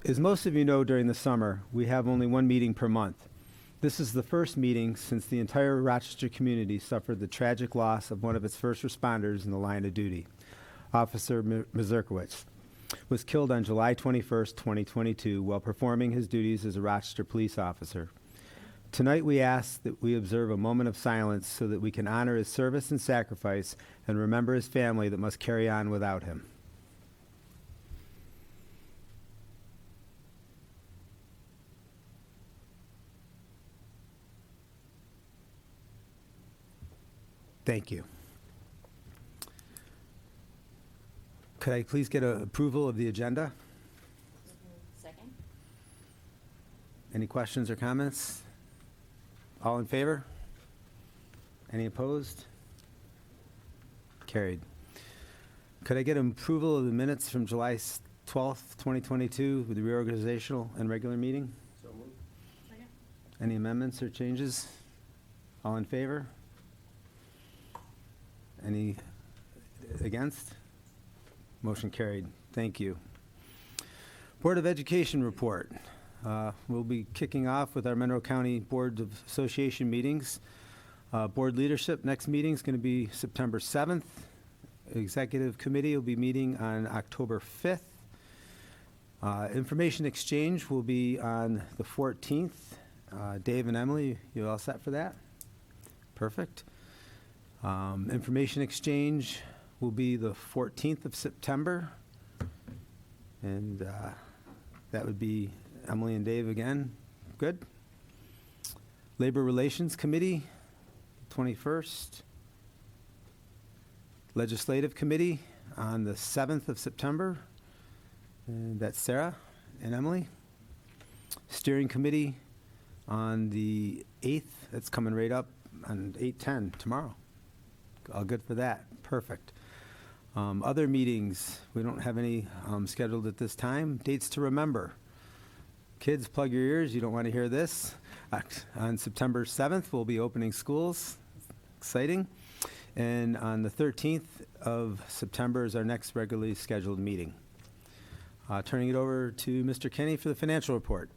As most of you know, during the summer, we have only one meeting per month. This is the first meeting since the entire Rochester community suffered the tragic loss of one of its first responders in the line of duty. Officer Mazurkiewicz was killed on July 21st, 2022, while performing his duties as a Rochester police officer. Tonight we ask that we observe a moment of silence so that we can honor his service and sacrifice and remember his family that must carry on without him. Thank you. Could I please get an approval of the agenda? Second. Any questions or comments? All in favor? Any opposed? Carried. Could I get an approval of the minutes from July 12th, 2022 with the reorganizational and regular meeting? So moved. Second. Any amendments or changes? All in favor? Any against? Motion carried. Thank you. Board of Education report. We'll be kicking off with our Monroe County Board of Association meetings. Board leadership, next meeting is going to be September 7th. Executive Committee will be meeting on October 5th. Information exchange will be on the 14th. Dave and Emily, you all set for that? Perfect. Information exchange will be the 14th of September. And that would be Emily and Dave again. Good. Labor Relations Committee, 21st. Legislative Committee on the 7th of September. And that's Sarah and Emily. Steering Committee on the 8th. That's coming right up on 8/10 tomorrow. All good for that. Perfect. Other meetings, we don't have any scheduled at this time. Dates to remember. Kids, plug your ears. You don't want to hear this. On September 7th, we'll be opening schools. Exciting. And on the 13th of September is our next regularly scheduled meeting. Turning it over to Mr. Kenny for the financial report.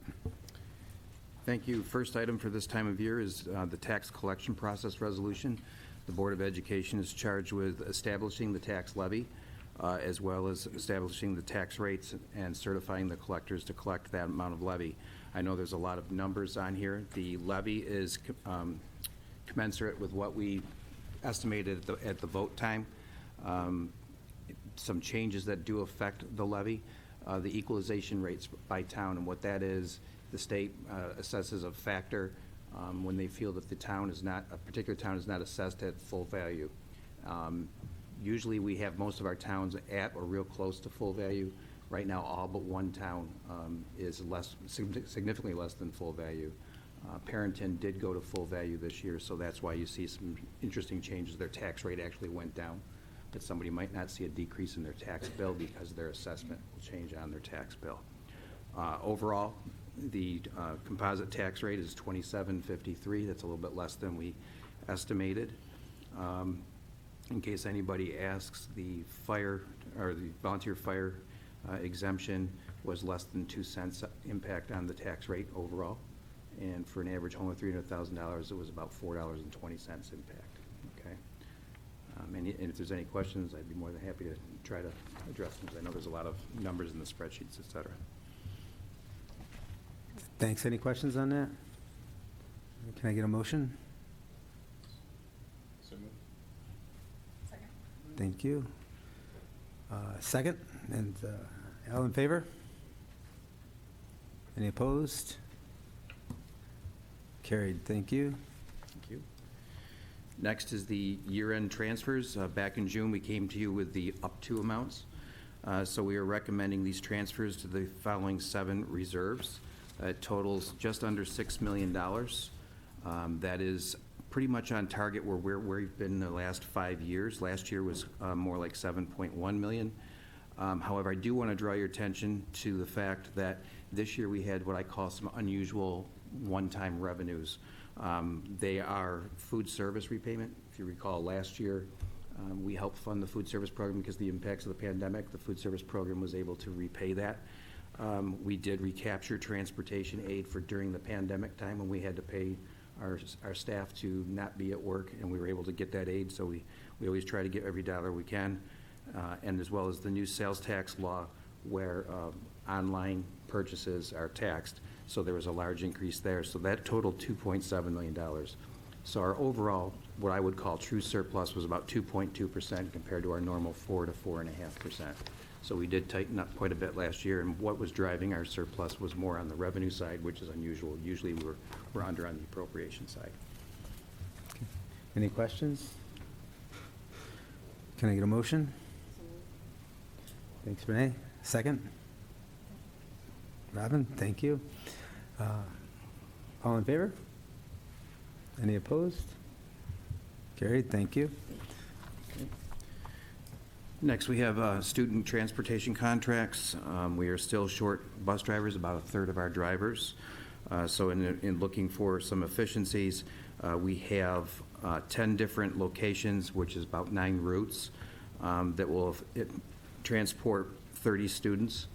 Thank you. First item for this time of year is the tax collection process resolution. The Board of Education is charged with establishing the tax levy, as well as establishing the tax rates and certifying the collectors to collect that amount of levy. I know there's a lot of numbers on here. The levy is commensurate with what we estimated at the vote time. Some changes that do affect the levy. The equalization rates by town, and what that is, the state assesses a factor when they feel that the town is not, a particular town is not assessed at full value. Usually we have most of our towns at or real close to full value. Right now, all but one town is significantly less than full value. Parrington did go to full value this year, so that's why you see some interesting changes. Their tax rate actually went down, but somebody might not see a decrease in their tax bill because their assessment will change on their tax bill. Overall, the composite tax rate is $27.53. That's a little bit less than we estimated. In case anybody asks, the fire or the volunteer fire exemption was less than 2 cents impact on the tax rate overall. And for an average home of $300,000, it was about $4.20 impact. Okay. And if there's any questions, I'd be more than happy to try to address them, because I know there's a lot of numbers in the spreadsheets, et cetera. Thanks. Any questions on that? Can I get a motion? So moved. Second. Thank you. Second, and all in favor? Any opposed? Carried. Thank you. Thank you. Next is the year-end transfers. Back in June, we came to you with the up to amounts. So we are recommending these transfers to the following 7 reserves. It totals just under $6 million. That is pretty much on target where we've been the last 5 years. Last year was more like $7.1 million. However, I do want to draw your attention to the fact that this year we had what I call some unusual one-time revenues. They are food service repayment. If you recall, last year we helped fund the food service program because of the impacts of the pandemic. The food service program was able to repay that. We did recapture transportation aid for during the pandemic time when we had to pay our staff to not be at work, and we were able to get that aid, so we always try to get every dollar we can. And as well as the new sales tax law where online purchases are taxed, so there was a large increase there. So that totaled $2.7 million. So our overall, what I would call true surplus, was about 2.2% compared to our normal 4 to 4.5%. So we did tighten up quite a bit last year, and what was driving our surplus was more on the revenue side, which is unusual. Usually we're under on the appropriation side. Any questions? Can I get a motion? Thanks, Renee. Second? Robin, thank you. All in favor? Any opposed? Carried, thank you. Next, we have student transportation contracts. We are still short bus drivers, about a third of our drivers. So in looking for some efficiencies, we have 10 different locations, which is about 9 routes, that will transport 30 students,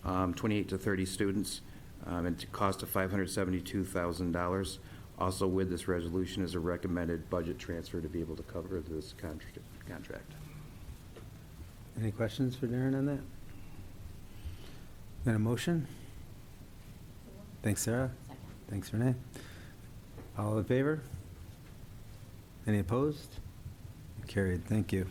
28 to 30 students, and at a cost of $572,000. Also with this resolution is a recommended budget transfer to be able to cover this contract. Any questions for Darren on that? Got a motion? Thanks, Sarah. Second. Thanks, Renee. All in favor? Any opposed? Carried, thank you.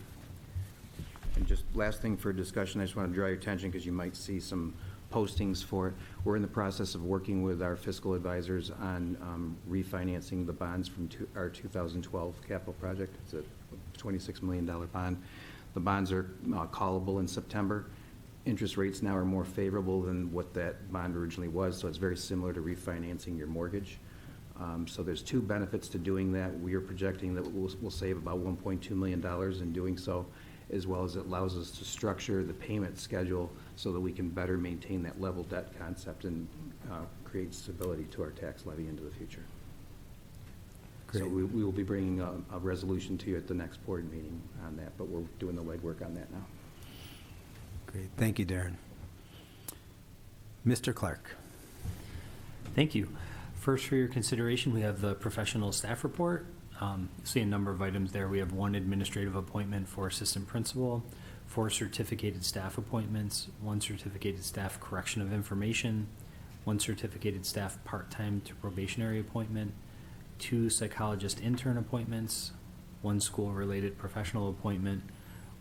And just last thing for discussion, I just want to draw your attention because you might see some postings for it. We're in the process of working with our fiscal advisors on refinancing the bonds from our 2012 capital project. It's a $26 million bond. The bonds are callable in September. Interest rates now are more favorable than what that bond originally was, so it's very similar to refinancing your mortgage. So there's 2 benefits to doing that. We are projecting that we'll save about $1.2 million in doing so, as well as it allows us to structure the payment schedule so that we can better maintain that level debt concept and create stability to our tax levy into the future. So Great. we will be bringing a resolution to you at the next board meeting on that, but we're doing the legwork on that now. Great, thank you, Darren. Mr. Clark. Thank you. First, for your consideration, we have the professional staff report. See a number of items there. We have 1 administrative appointment for assistant principal, 4 certificated staff appointments, 1 certificated staff correction of information, 1 certificated staff part-time to probationary appointment, 2 psychologist intern appointments, 1 school-related professional appointment,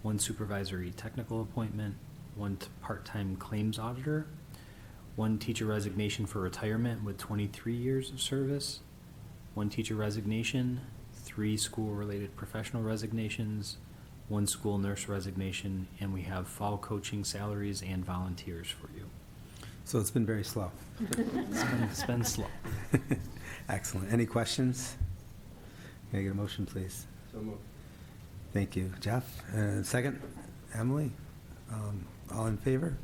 1 supervisory technical appointment, 1 part-time claims auditor, 1 teacher resignation for retirement with 23 years of service, 1 teacher resignation, 3 school-related professional resignations, 1 school nurse resignation, and we have fall coaching salaries and volunteers for you. So it's been very slow. It's been slow. Excellent. Any questions? Can I get a motion, please? So moved. Thank you. Jeff? Second? Emily? All in favor?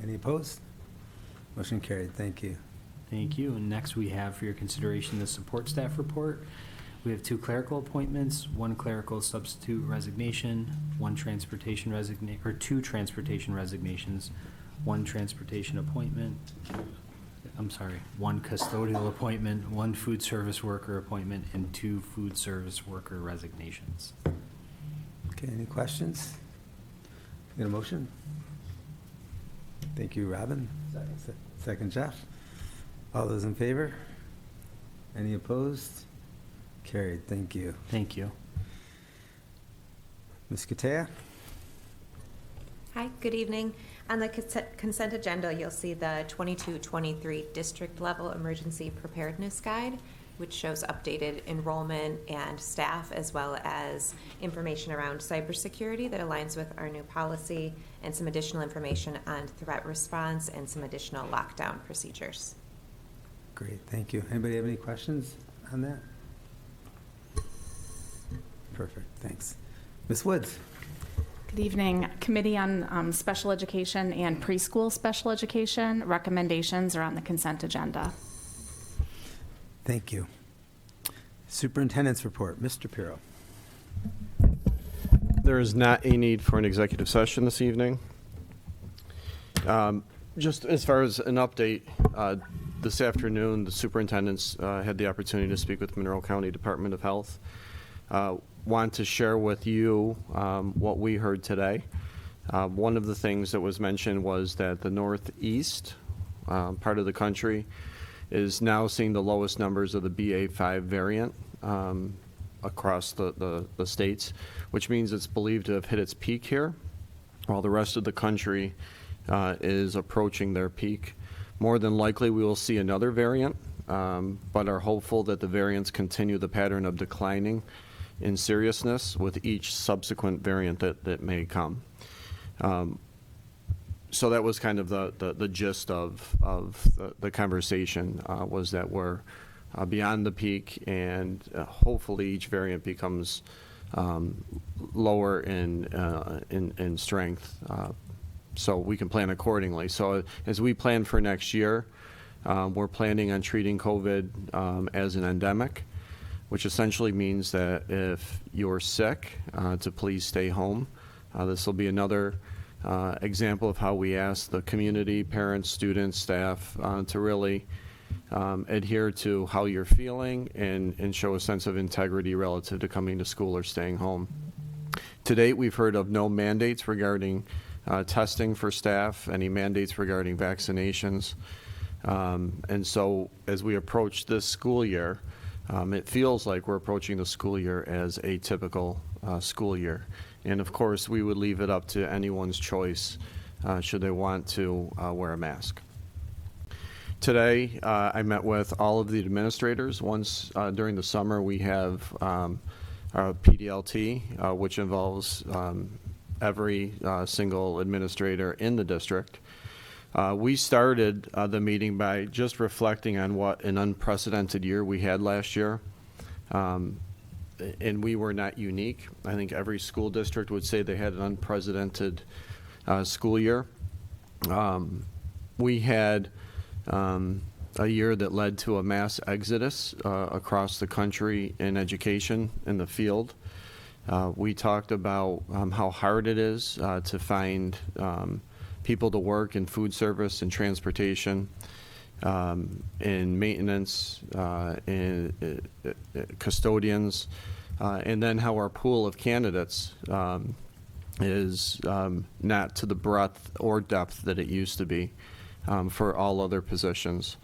Any opposed? Motion carried. Thank you. Thank you. And next we have for your consideration the support staff report. We have 2 clerical appointments, 1 clerical substitute resignation, 1 transportation resignation, or 2 transportation resignations, 1 transportation appointment. I'm sorry, 1 custodial appointment, 1 food service worker appointment, and 2 food service worker resignations. Okay, any questions? Get a motion? Thank you, Robin. Second, Jeff. All those in favor? Any opposed? Carried, thank you. Thank you. Ms. Katea? Hi, good evening. On the consent agenda, you'll see the 22-23 district level emergency preparedness guide, which shows updated enrollment and staff, as well as information around cybersecurity that aligns with our new policy, and some additional information on threat response and some additional lockdown procedures. Great, thank you. Anybody have any questions on that? Perfect, thanks. Ms. Woods? Good evening. Committee on Special Education and Preschool Special Education. Recommendations are on the consent agenda. Thank you. Superintendent's report, Mr. Pirro. There is not a need for an executive session this evening. Just as far as an update, this afternoon, the superintendents had the opportunity to speak with Monroe County Department of Health. Want to share with you what we heard today. One of the things that was mentioned was that the Northeast part of the country is now seeing the lowest numbers of the BA.5 variant across the states, which means it's believed to have hit its peak here, while the rest of the country is approaching their peak. More than likely, we will see another variant, but are hopeful that the variants continue the pattern of declining in seriousness with each subsequent variant that may come. So that was kind of the gist of the conversation, was that we're beyond the peak, and hopefully each variant becomes lower in strength, so we can plan accordingly. So as we plan for next year, we're planning on treating COVID as an endemic, which essentially means that if you're sick, to please stay home. This will be another example of how we ask the community, parents, students, staff to really adhere to how you're feeling and show a sense of integrity relative to coming to school or staying home. To date, we've heard of no mandates regarding testing for staff, any mandates regarding vaccinations. And so as we approach this school year, it feels like we're approaching the school year as a typical school year. And of course, we would leave it up to anyone's choice should they want to wear a mask. Today, I met with all of the administrators. Once during the summer, we have our PDLT, which involves every single administrator in the district. We started the meeting by just reflecting on what an unprecedented year we had last year. And we were not unique. I think every school district would say they had an unprecedented school year. We had a year that led to a mass exodus across the country in education in the field. We talked about how hard it is to find people to work in food service and transportation, in maintenance, in custodians, and then how our pool of candidates is not to the breadth or depth that it used to be for all other positions.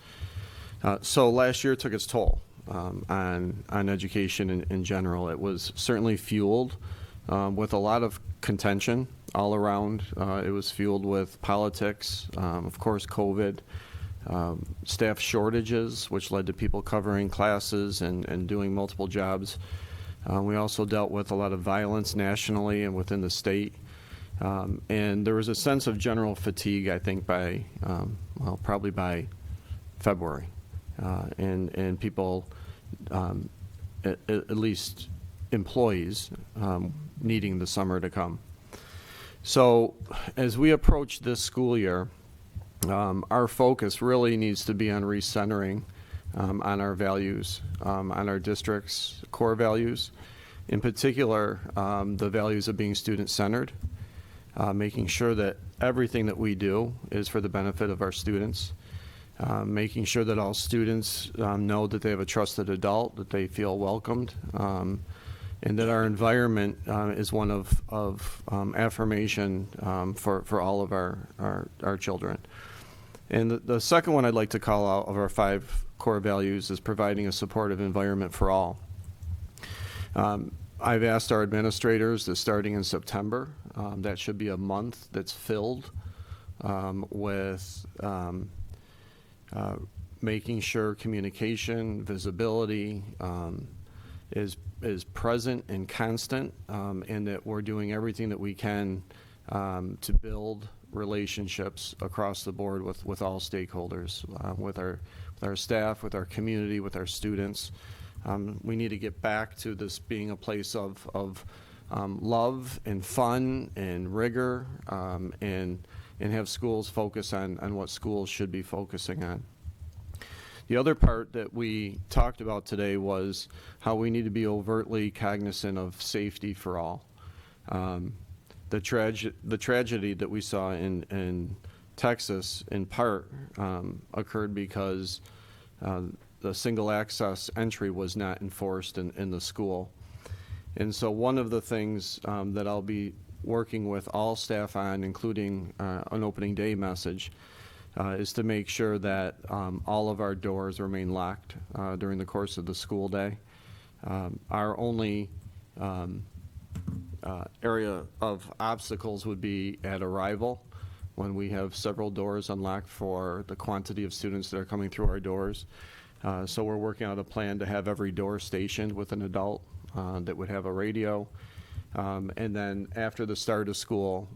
So last year took its toll on education in general. It was certainly fueled with a lot of contention all around. It was fueled with politics, of course, COVID, staff shortages, which led to people covering classes and doing multiple jobs. We also dealt with a lot of violence nationally and within the state. And there was a sense of general fatigue, I think, by, probably by February. And people, at least employees, needing the summer to come. So as we approach this school year, our focus really needs to be on recentering on our values, on our district's core values, in particular, the values of being student-centered, making sure that everything that we do is for the benefit of our students, making sure that all students know that they have a trusted adult, that they feel welcomed, and that our environment is one of affirmation for all of our children. And the second one I'd like to call out of our 5 core values is providing a supportive environment for all. I've asked our administrators that starting in September, that should be a month that's filled with making sure communication, visibility is present and constant, and that we're doing everything that we can to build relationships across the board with all stakeholders, with our staff, with our community, with our students. We need to get back to this being a place of love and fun and rigor, and have schools focus on what schools should be focusing on. The other part that we talked about today was how we need to be overtly cognizant of safety for all. The tragedy that we saw in Texas, in part, occurred because the single access entry was not enforced in the school. And so one of the things that I'll be working with all staff on, including an opening day message, is to make sure that all of our doors remain locked during the course of the school day. Our only area of obstacles would be at arrival, when we have several doors unlocked for the quantity of students that are coming through our doors. So we're working on a plan to have every door stationed with an adult that would have a radio. And then after the start of school,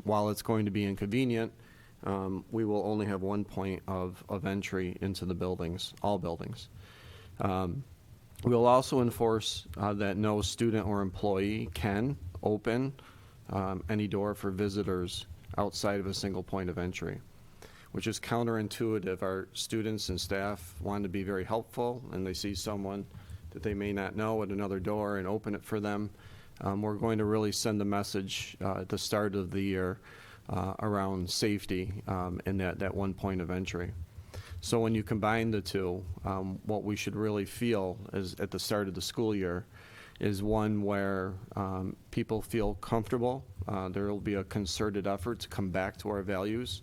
while it's going to be inconvenient, we will only have one point of entry into the buildings, all buildings. We'll also enforce that no student or employee can open any door for visitors outside of a single point of entry, which is counterintuitive. Our students and staff want to be very helpful, and they see someone that they may not know at another door and open it for them. We're going to really send a message at the start of the year around safety in that one point of entry. So when you combine the two, what we should really feel is at the start of the school year is one where people feel comfortable. There will be a concerted effort to come back to our values,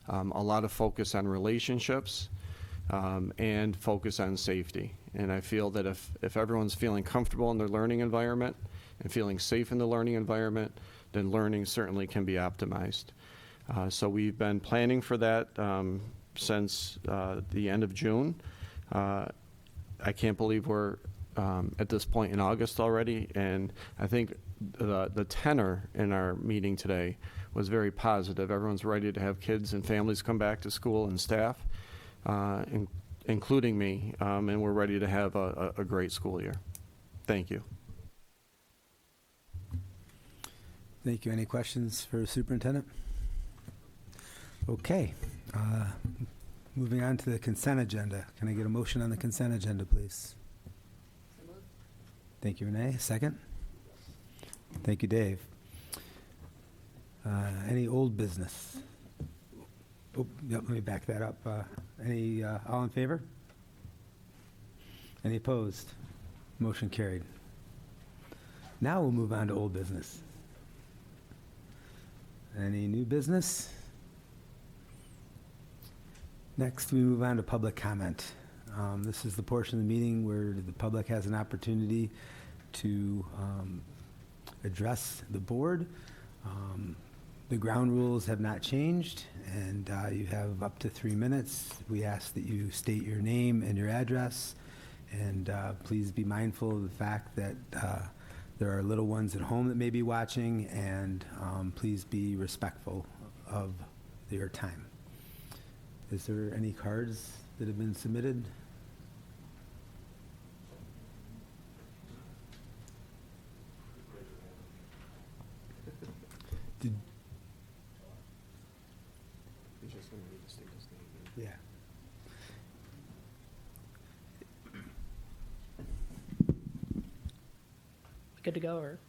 a lot of focus on relationships, and focus on safety. And I feel that if everyone's feeling comfortable in their learning environment and feeling safe in the learning environment, then learning certainly can be optimized. So we've been planning for that since the end of June. I can't believe we're at this point in August already, and I think the tenor in our meeting today was very positive. Everyone's ready to have kids and families come back to school, and staff, including me, and we're ready to have a great school year. Thank you. Thank you. Any questions for Superintendent? Okay. Moving on to the consent agenda. Can I get a motion on the consent agenda, please? So moved. Thank you, Renee. Second? Thank you, Dave. Any old business? Oh, yep, let me back that up. Any, all in favor? Any opposed? Motion carried. Now we'll move on to old business. Any new business? Next, we move on to public comment. This is the portion of the meeting where the public has an opportunity to address the board. The ground rules have not changed, and you have up to 3 minutes. We ask that you state your name and your address, and please be mindful of the fact that there are little ones at home that may be watching, and please be respectful of your time. Is there any cards that have been submitted? Did, yeah. Good to go, or,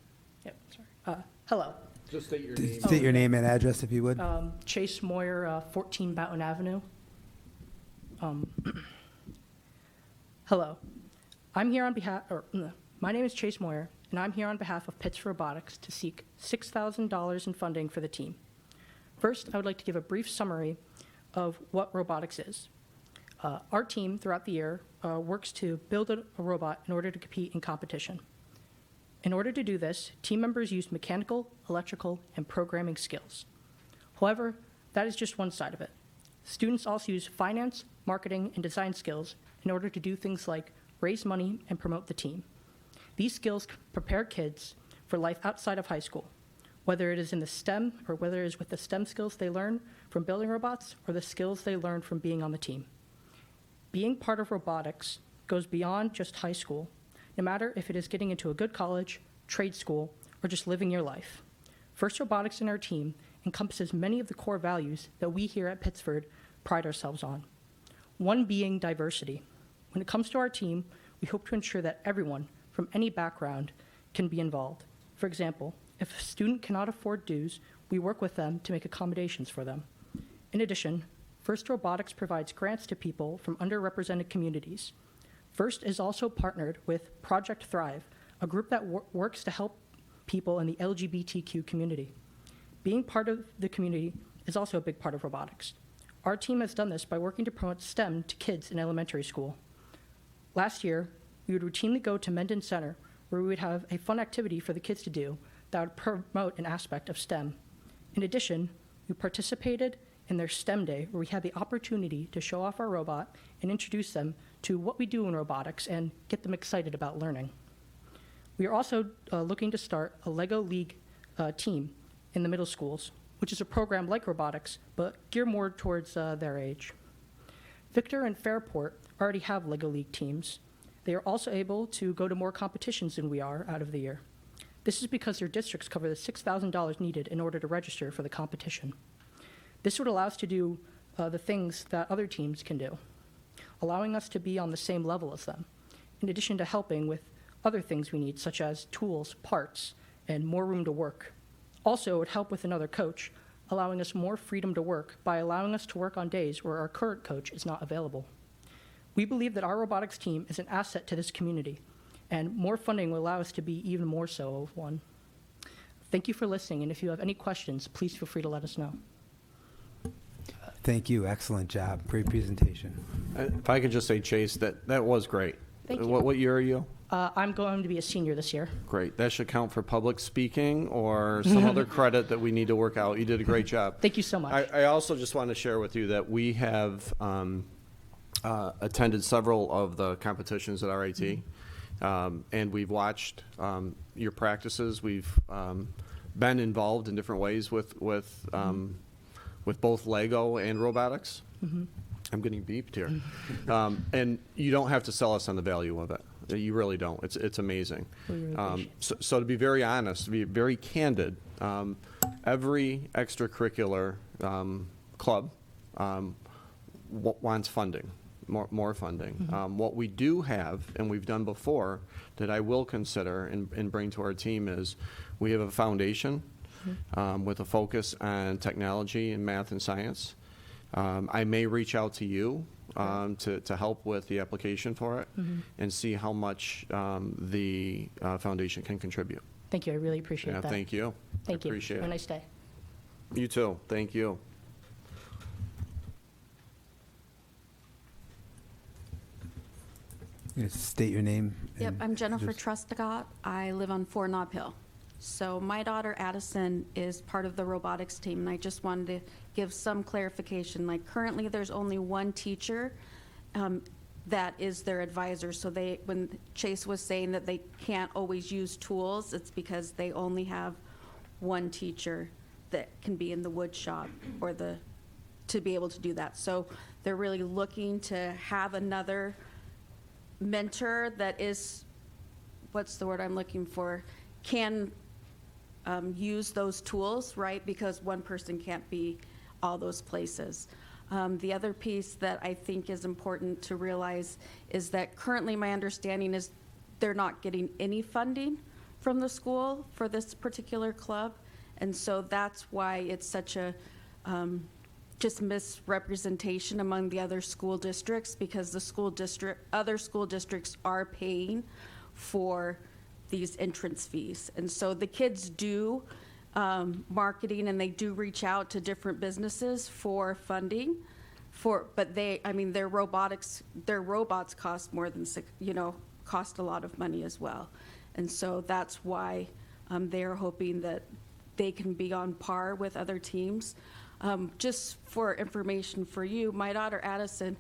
yep, sorry. Hello. Just state your name. State your name and address if you would. Chase Moyer, 14 Boughton Avenue. Hello. I'm here on behalf, my name is Chase Moyer, and I'm here on behalf of Pittsford Robotics to seek $6,000 in funding for the team. First, I would like to give a brief summary of what robotics is. Our team, throughout the year, works to build a robot in order to compete in competition. In order to do this, team members use mechanical, electrical, and programming skills. However, that is just one side of it. Students also use finance, marketing, and design skills in order to do things like raise money and promote the team. These skills prepare kids for life outside of high school, whether it is in the STEM or whether it is with the STEM skills they learn from building robots or the skills they learn from being on the team. Being part of robotics goes beyond just high school, no matter if it is getting into a good college, trade school, or just living your life. First Robotics in our team encompasses many of the core values that we here at Pittsford pride ourselves on. One being diversity. When it comes to our team, we hope to ensure that everyone from any background can be involved. For example, if a student cannot afford dues, we work with them to make accommodations for them. In addition, FIRST Robotics provides grants to people from underrepresented communities. FIRST is also partnered with Project Thrive, a group that works to help people in the LGBTQ community. Being part of the community is also a big part of robotics. Our team has done this by working to promote STEM to kids in elementary school. Last year, we would routinely go to Menden Center, where we would have a fun activity for the kids to do that would promote an aspect of STEM. In addition, we participated in their STEM Day, where we had the opportunity to show off our robot and introduce them to what we do in robotics and get them excited about learning. We are also looking to start a Lego League team in the middle schools, which is a program like robotics, but geared more towards their age. Victor and Fairport already have Lego League teams. They are also able to go to more competitions than we are out of the year. This is because their districts cover the $6,000 needed in order to register for the competition. This would allow us to do the things that other teams can do, allowing us to be on the same level as them, in addition to helping with other things we need, such as tools, parts, and more room to work. Also, it would help with another coach, allowing us more freedom to work by allowing us to work on days where our current coach is not available. We believe that our robotics team is an asset to this community, and more funding will allow us to be even more so of one. Thank you for listening, and if you have any questions, please feel free to let us know. Thank you. Excellent job. Great presentation. If I could just say, Chase, that was great. Thank you. What year are you? I'm going to be a senior this year. Great. That should count for public speaking or some other credit that we need to work out. You did a great job. Thank you so much. I also just want to share with you that we have attended several of the competitions at RIT, and we've watched your practices. We've been involved in different ways with both Lego and robotics. I'm getting beeped here. And you don't have to sell us on the value of it. You really don't. It's amazing. So to be very honest, to be very candid, every extracurricular club wants funding, more funding. What we do have, and we've done before, that I will consider and bring to our team is we have a foundation with a focus on technology and math and science. I may reach out to you to help with the application for it and see how much the foundation can contribute. Thank you. I really appreciate that. Thank you. Thank you. Appreciate Have a it. nice day. You too. Thank you. You state your name. Yep, and I'm Jennifer just- Truscott. I live on 4 Nob Hill. So my daughter Addison is part of the robotics team, and I just wanted to give some clarification. Like currently, there's only one teacher that is their advisor. So when Chase was saying that they can't always use tools, it's because they only have one teacher that can be in the wood shop or to be able to do that. So they're really looking to have another mentor that is, what's the word I'm looking for, can use those tools, right? Because one person can't be all those places. The other piece that I think is important to realize is that currently my understanding is they're not getting any funding from the school for this particular club. And so that's why it's such a just misrepresentation among the other school districts, because the other school districts are paying for these entrance fees. And so the kids do marketing, and they do reach out to different businesses for funding but their robots cost more than cost a lot of money as well. And so that's why they're hoping that they can be on par with other teams. Just for information for you, my daughter Addison,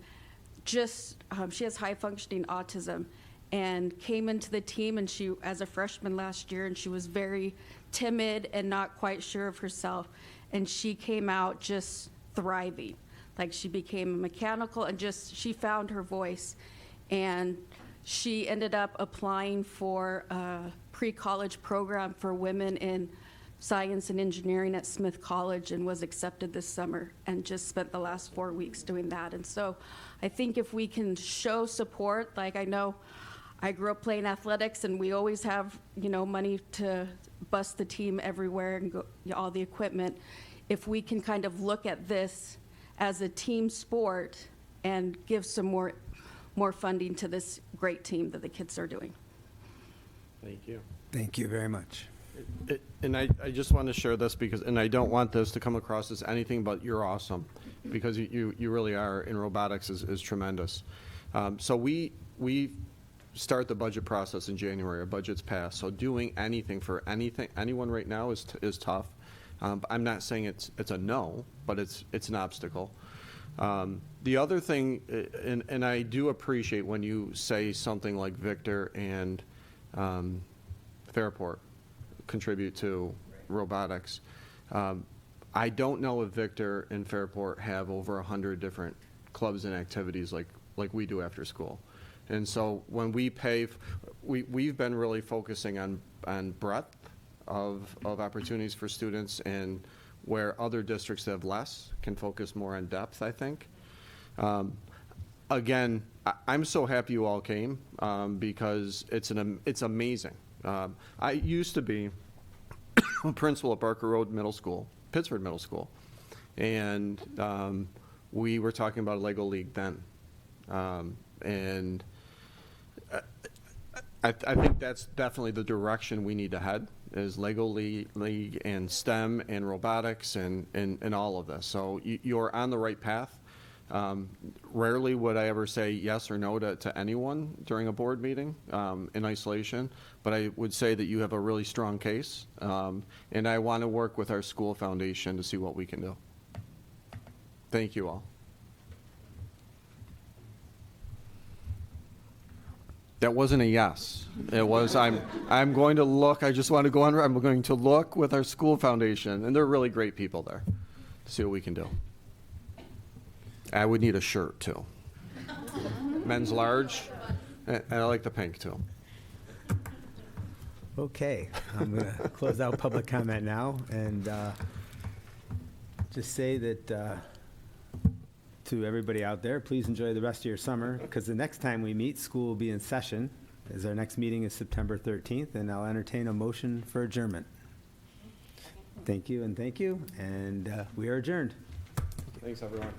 she has high functioning autism, and came into the team and she as a freshman last year, and she was very timid and not quite sure of herself, and she came out just thriving. Like she became mechanical and she found her voice, and she ended up applying for a pre-college program for women in science and engineering at Smith College, and was accepted this summer, and just spent the last 4 weeks doing that. And so I think if we can show support, like I know I grew up playing athletics, and we always have, money to bus the team everywhere and go, all the equipment. If we can kind of look at this as a team sport and give some more funding to this great team that the kids are doing. Thank you. Thank you very much. And I just want to share this because, and I don't want this to come across as anything but you're awesome, because you really are, and robotics is tremendous. So we start the budget process in January. Our budget's passed. So doing anything for anyone right now is tough. I'm not saying it's a no, but it's an obstacle. The other thing, and I do appreciate when you say something like Victor and Fairport contribute to robotics. I don't know if Victor and Fairport have over 100 different clubs and activities like we do after school. And so when we pay, we've been really focusing on breadth of opportunities for students, and where other districts that have less can focus more on depth, I think. Again, I'm so happy you all came because it's amazing. I used to be a principal at Barker Road Middle School, Pittsford Middle School, and we were talking about a Lego League then. And I think that's definitely the direction we need to head, is Lego League and STEM and robotics and all of this. So you're on the right path. Rarely would I ever say yes or no to anyone during a board meeting in isolation, but I would say that you have a really strong case, and I want to work with our school foundation to see what we can do. Thank you all. That wasn't a yes. It was, I'm going to look, I just want to go on, I'm going to look with our school foundation, and they're really great people there, to see what we can do. I would need a shirt, too. Men's large, and I like the pink, too. Okay, I'm going to close out public comment now, and just say that to everybody out there, please enjoy the rest of your summer, because the next time we meet, school will be in session, as our next meeting is September 13th, and I'll entertain a motion for adjournment. Thank you, and we are adjourned. Thanks, everyone.